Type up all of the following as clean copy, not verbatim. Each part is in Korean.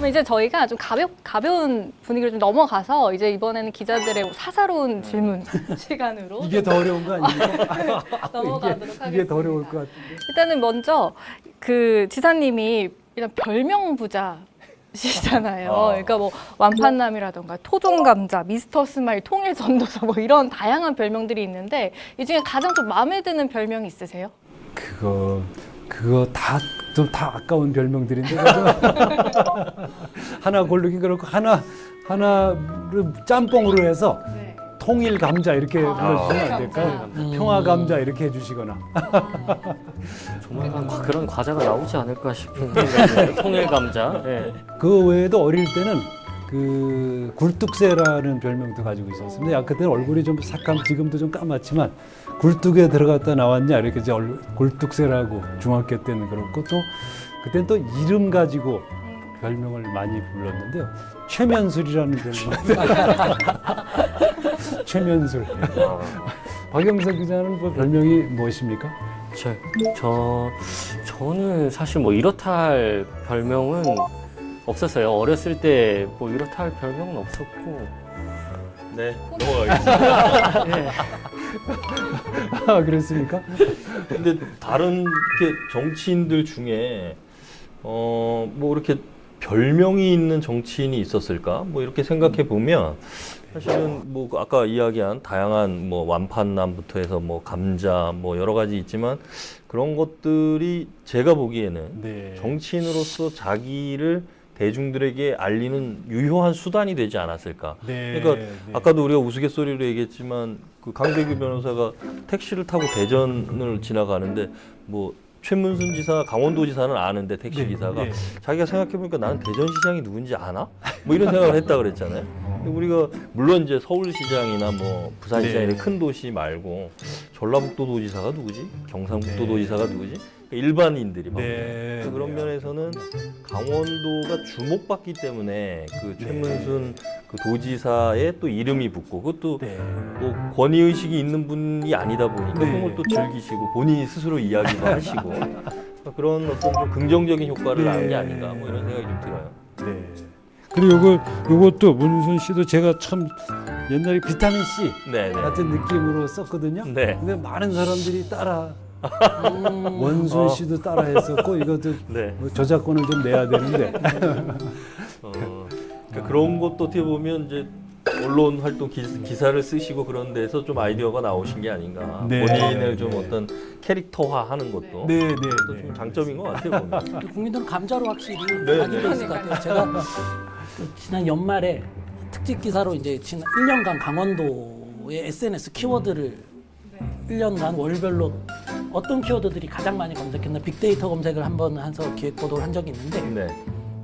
그럼 이제 저희가 좀 가벼운 분위기로 좀 넘어가서 이제 이번에는 기자들의 사사로운 질문 시간으로 이게 더 어려운 거 아닙니까? 넘어가도록 하겠습니다. 이게 더 어려울 것 같은데. 일단은 먼저 그 지사님이 일단 별명 부자시잖아요. 그러니까 뭐 완판남이라던가 토종감자, 미스터 스마일, 통일전도사 뭐 이런 다양한 별명들이 있는데 이 중에 가장 좀 마음에 드는 별명이 있으세요? 그거 다 좀 다 아까운 별명들인데 하나 고르기 그렇고 하나를 짬뽕으로 해서 네. 통일 감자 이렇게 불러주시면 안 될까요? 평화 감자 이렇게 해주시거나. 조만간 그런 과자가 나오지 않을까 싶은 생각이에요. 통일 감자. 네. 그 외에도 어릴 때는 그 굴뚝새라는 별명도 가지고 있었습니다. 그때는 얼굴이 좀 지금도 좀 까맣지만 굴뚝에 들어갔다 나왔냐 이렇게 이제 굴뚝새라고 중학교 때는 그렇고 또 그때는 또 이름 가지고 별명을 많이 불렀는데요. 최면술이라는 별명. 최면술. 박영석 기자는 뭐 별명이 무엇입니까? 저는 사실 뭐 이렇다 할 별명은 없었어요. 어렸을 때 뭐 이렇다 할 별명은 없었고. 네, 넘어가겠습니다. 네. 아, 그렇습니까? 근데 다른 이렇게 정치인들 중에 뭐 이렇게 별명이 있는 정치인이 있었을까? 뭐 이렇게 생각해 보면 사실은 뭐 아까 이야기한 다양한 뭐 완판남부터 해서 뭐 감자 뭐 여러 가지 있지만 그런 것들이 제가 보기에는 네. 정치인으로서 자기를 대중들에게 알리는 유효한 수단이 되지 않았을까. 네. 그러니까 네. 아까도 우리가 우스갯소리로 얘기했지만 그 강대규 변호사가 택시를 타고 대전을 지나가는데 뭐 최문순 지사, 강원도지사는 아는데 택시 기사가 네. 자기가 생각해보니까 나는 대전시장이 누군지 아나? 뭐 이런 생각을 했다 그랬잖아요. 근데 우리가 물론 이제 서울시장이나 뭐 부산시장 이런 큰 도시 말고 전라북도 도지사가 누구지? 경상북도 도지사가 누구지? 일반인들이 막 네. 그런 면에서는 강원도가 주목받기 때문에 그 최문순 그 도지사의 또 이름이 붙고 그것도 네. 뭐 권위 의식이 있는 분이 아니다 보니까 네. 그런 걸 또 즐기시고 본인이 스스로 이야기도 하시고 그런 어떤 좀 긍정적인 효과를 낳은 게 아닌가 뭐 이런 생각이 좀 들어요. 네. 그리고 요것도 문순 씨도 제가 참 옛날에 비타민 C 네, 같은 느낌으로 썼거든요. 네. 근데 많은 사람들이 따라 원순 씨도 따라 했었고 이것도 네. 뭐 저작권을 좀 내야 되는데 그러니까 그런 것도 어떻게 보면 이제 언론 활동 기사를 쓰시고 그런 데서 좀 아이디어가 나오신 게 아닌가. 네. 본인을 네. 좀 어떤 캐릭터화하는 것도 네, 네, 또 네. 좀 장점인 것 같아요. 보면. 국민들은 감자로 확실히 네, 알게 돼 있을 것 같아요. 제가 그 지난 연말에 특집 기사로 이제 지난 1년간 강원도의 SNS 키워드를 1년간 월별로 어떤 키워드들이 가장 많이 검색했나 빅데이터 검색을 한번 해서 기획 보도를 한 적이 있는데 네.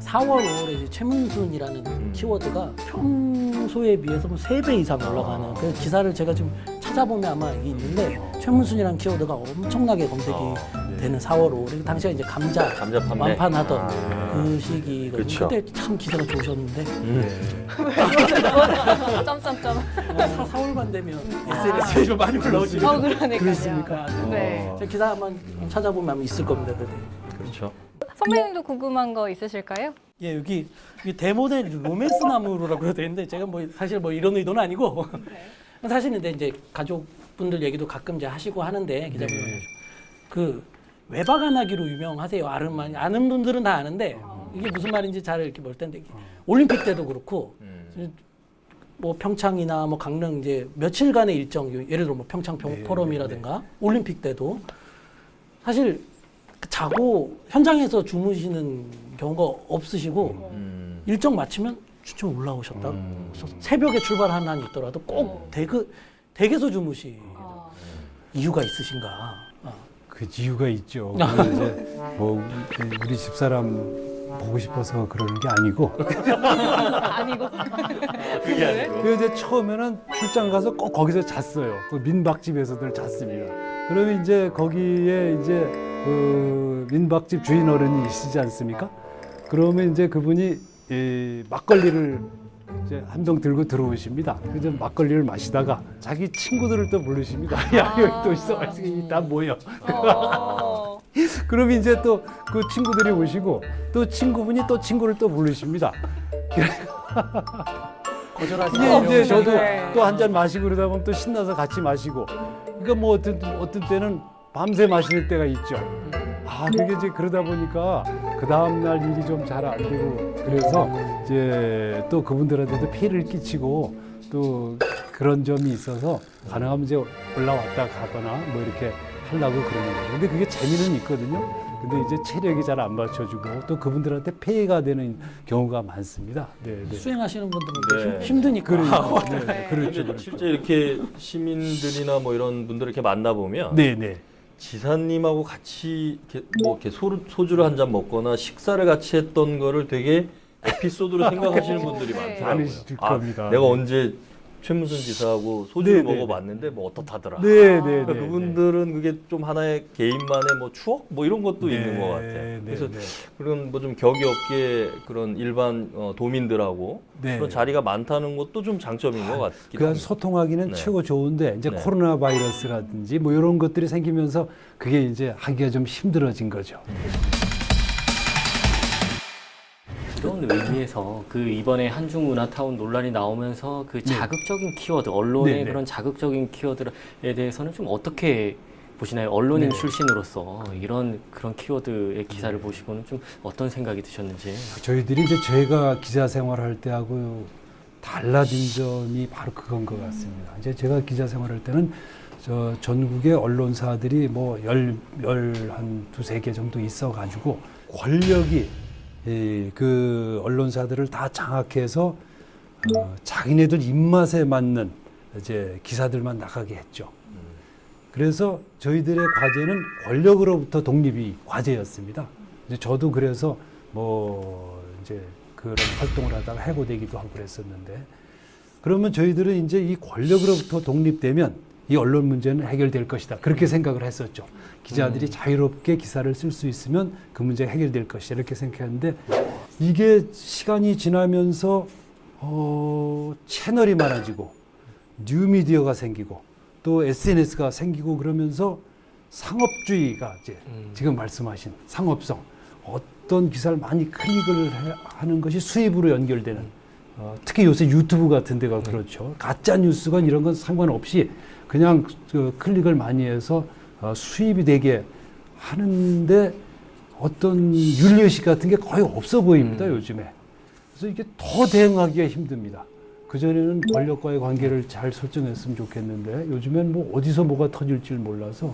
4월, 5월에 이제 최문순이라는 키워드가 평소에 비해서 뭐 3배 이상 올라가는 그 기사를 제가 지금 찾아보면 아마 이게 있는데 최문순이라는 키워드가 엄청나게 검색이 되는 4월, 5월 당시가 이제 감자 판매. 완판하던 그 시기거든요. 그쵸. 그때 참 기사가 좋으셨는데 점점점. 4월만 되면 SNS에 좀 많이 올라오시죠. 그러니까요. 그렇습니까? 네. 제 기사 한번 찾아보면 아마 있을 겁니다. 그때. 그렇죠. 선배님도 궁금한 거 있으실까요? 예, 여기 대모델 로맨스 나무라고 되어 있는데 제가 뭐 사실 뭐 이런 의도는 아니고 사실 근데 이제 가족분들 얘기도 가끔 이제 하시고 하는데 기자분 그 외박 안 하기로 유명하세요. 아는 분들은 다 아는데 이게 무슨 말인지 잘 이렇게 볼 텐데 올림픽 때도 그렇고 뭐 평창이나 뭐 강릉 이제 며칠간의 일정 예를 들어 뭐 평창 포럼이라든가 올림픽 때도 사실 자고 현장에서 주무시는 경우가 없으시고 일정 마치면 춘천 올라오셨다. 새벽에 출발하는 한이 있더라도 꼭 댁에서 주무시. 이유가 있으신가? 그 이유가 있죠. 그 이제 뭐 우리 집사람 보고 싶어서 그러는 게 아니고 아니고. 그게 아니고. 그 이제 처음에는 출장 가서 꼭 거기서 잤어요. 그 민박집에서들 잤습니다. 그러면 이제 거기에 이제 그 민박집 주인 어른이 있으지 않습니까? 그러면 이제 그분이 이 막걸리를 이제 한 병 들고 들어오십니다. 그래서 막걸리를 마시다가 자기 친구들을 또 부르십니다. 야, 여기 또 있어. 다 모여. 그럼 이제 또 그 친구들이 오시고 또 친구분이 또 친구를 또 부르십니다. 거절하지 이게 않으려고 이제 저도 네. 또 한 잔 마시고 그러다 보면 또 신나서 같이 마시고. 그러니까 뭐 어떤 때는 밤새 마시는 때가 있죠. 아, 그게 이제 그러다 보니까 그 다음날 일이 좀 잘 안 되고 그래서 이제 또 그분들한테도 피해를 끼치고 또 그런 점이 있어서 가능하면 이제 올라왔다 가거나 뭐 이렇게 하려고 그러는 거예요. 근데 그게 재미는 있거든요. 근데 이제 체력이 잘 안 받쳐주고 또 그분들한테 폐해가 되는 경우가 많습니다. 네, 네. 수행하시는 분들은 네. 힘드니까. 네, 네. 그렇죠. 근데 실제 이렇게 시민들이나 뭐 이런 분들 이렇게 만나보면 네, 네. 지사님하고 같이 이렇게 소주를 한 잔 먹거나 식사를 같이 했던 거를 되게 에피소드로 생각하시는 분들이 네. 많더라고요. 많으실 겁니다. 내가 네. 언제 최무선 지사하고 소주를 네, 네, 먹어봤는데 뭐 어떻다더라. 네, 네, 그러니까 네. 그분들은 그게 좀 하나의 개인만의 뭐 추억 뭐 이런 것도 네, 있는 것 같아요. 네, 그래서 네. 그런 뭐 좀 격이 없게 그런 일반 도민들하고 네. 그런 자리가 많다는 것도 좀 장점인 것 같기도 그래서 합니다. 소통하기는 네. 최고 좋은데 이제 네. 코로나 바이러스라든지 뭐 이런 것들이 생기면서 그게 이제 하기가 좀 힘들어진 거죠. 이런 의미에서 그 이번에 한중문화타운 논란이 나오면서 그 자극적인 키워드, 언론의 네, 네. 그런 자극적인 키워드에 대해서는 좀 어떻게 보시나요? 언론인 네. 출신으로서 이런 그런 키워드의 기사를 보시고는 좀 어떤 생각이 드셨는지. 저희들이 이제 제가 기자 생활할 때하고 달라진 점이 바로 그건 것 같습니다. 이제 제가 기자 생활할 때는 저 전국의 언론사들이 뭐 한 두세 개 정도 있어가지고 권력이 그 언론사들을 다 장악해서 자기네들 입맛에 맞는 이제 기사들만 나가게 했죠. 그래서 저희들의 과제는 권력으로부터 독립이 과제였습니다. 이제 저도 그래서 뭐 이제 그런 활동을 하다가 해고되기도 하고 그랬었는데, 그러면 저희들은 이제 이 권력으로부터 독립되면 이 언론 문제는 해결될 것이다. 그렇게 생각을 했었죠. 기자들이 자유롭게 기사를 쓸 수 있으면 그 문제가 해결될 것이다. 이렇게 생각했는데, 이게 시간이 지나면서 채널이 많아지고 뉴미디어가 생기고 또 SNS가 생기고 그러면서 상업주의가 이제 지금 말씀하신 상업성, 어떤 기사를 많이 클릭을 하는 것이 수입으로 연결되는, 특히 요새 유튜브 같은 데가 그렇죠. 가짜 뉴스건 이런 건 상관없이 그냥 그 클릭을 많이 해서 수입이 되게 하는데 어떤 윤리의식 같은 게 거의 없어 보입니다, 요즘에. 그래서 이게 더 대응하기가 힘듭니다. 그전에는 권력과의 관계를 잘 설정했으면 좋겠는데 요즘엔 뭐 어디서 뭐가 터질지 몰라서,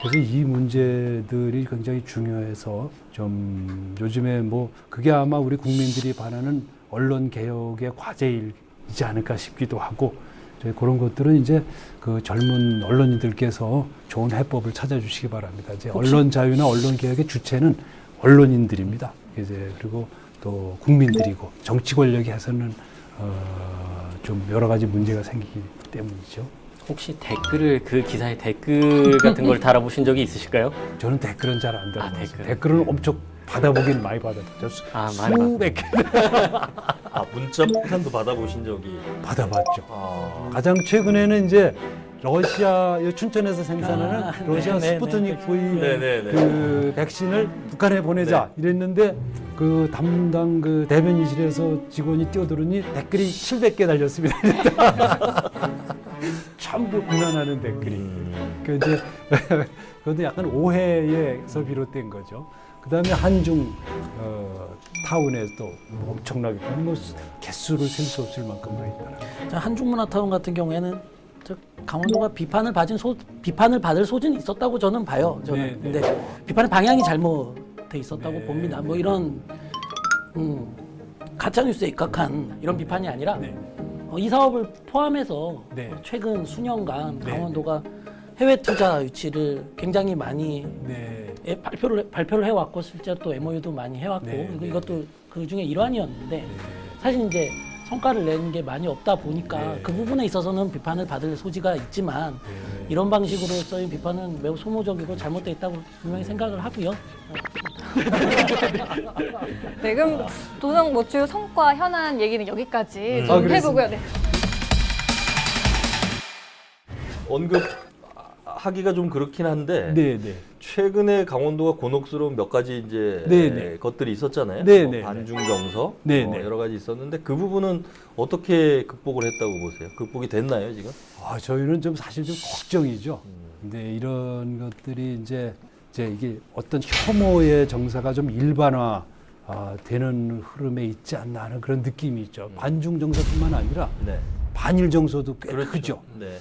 그래서 이 문제들이 굉장히 중요해서 좀 요즘에 뭐 그게 아마 우리 국민들이 바라는 언론 개혁의 과제이지 않을까 싶기도 하고, 저희 그런 것들은 이제 그 젊은 언론인들께서 좋은 해법을 찾아주시기 바랍니다. 이제 언론 자유나 언론 개혁의 주체는 언론인들입니다. 이제 그리고 또 국민들이고 정치 권력이 해서는 좀 여러 가지 문제가 생기기 때문이죠. 혹시 댓글을 그 기사의 댓글 같은 걸 달아보신 적이 있으실까요? 저는 댓글은 잘 안 달아봤어요. 댓글. 댓글은 엄청 받아보긴 많이 받아봤죠. 많이 수백 개 문자 폭탄도 받아보신 적이 받아봤죠. 가장 최근에는 이제 러시아 춘천에서 생산하는 러시아 네, 스푸트닉 V 네. 그 백신을 북한에 보내자 이랬는데 그 담당 그 대변인실에서 직원이 뛰어들으니 댓글이 700개 달렸습니다. 전부 비난하는 댓글이. 그 이제 그것도 약간 오해에서 비롯된 거죠. 그다음에 한중 타운에도 엄청나게 뭐 개수를 셀 수 없을 만큼 많이 있더라고요. 자, 한중문화타운 같은 경우에는 저 강원도가 비판을 받을 소진이 있었다고 저는 봐요. 저는. 네, 네. 근데 비판의 방향이 잘못돼 있었다고 네. 봅니다. 뭐 이런 가짜 뉴스에 입각한 이런 비판이 아니라 네. 이 사업을 포함해서 네. 최근 수년간 네. 강원도가 해외 투자 유치를 굉장히 많이 네. 발표를 해왔고 실제로 또 MOU도 많이 해왔고 네, 그리고 네. 이것도 그 중에 일환이었는데 사실 이제 성과를 낸 게 많이 없다 보니까 네. 그 부분에 있어서는 비판을 받을 소지가 있지만 네. 이런 방식으로서의 비판은 매우 소모적이고 잘못돼 있다고 분명히 생각을 하고요. 네, 그럼 도정 모추 성과 현안 얘기는 여기까지 아, 좀 그랬습니다. 해보고요. 네. 언급하기가 좀 그렇긴 한데 네, 네. 최근에 강원도가 곤혹스러운 몇 가지 이제 네네. 것들이 있었잖아요. 네네. 뭐 반중정서 네네. 여러 가지 있었는데 그 부분은 어떻게 극복을 했다고 보세요? 극복이 됐나요 지금? 저희는 좀 사실 좀 걱정이죠. 근데 이런 것들이 이제 이게 어떤 혐오의 정서가 좀 일반화 되는 흐름에 있지 않나 하는 그런 느낌이 있죠. 반중 정서뿐만 아니라 네. 반일 정서도 꽤 그렇죠. 크죠. 네.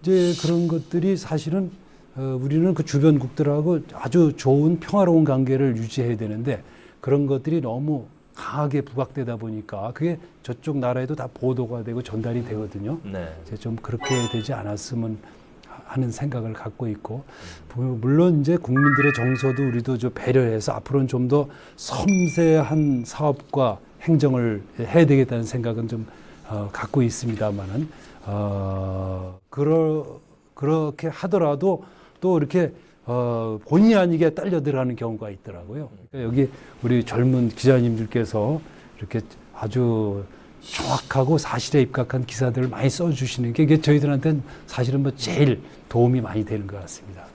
이제 그런 것들이 사실은 우리는 그 주변국들하고 아주 좋은 평화로운 관계를 유지해야 되는데 그런 것들이 너무 강하게 부각되다 보니까 그게 저쪽 나라에도 다 보도가 되고 전달이 되거든요. 네. 이제 좀 그렇게 되지 않았으면 하는 생각을 갖고 있고 물론 이제 국민들의 정서도 우리도 좀 배려해서 앞으로는 좀 더 섬세한 사업과 행정을 해야 되겠다는 생각은 좀 갖고 있습니다만은 그렇게 하더라도 또 이렇게 본의 아니게 딸려 들어가는 경우가 있더라고요. 그러니까 여기 우리 젊은 기자님들께서 이렇게 아주 정확하고 사실에 입각한 기사들을 많이 써주시는 게 이게 저희들한테는 사실은 뭐 제일 도움이 많이 되는 것 같습니다.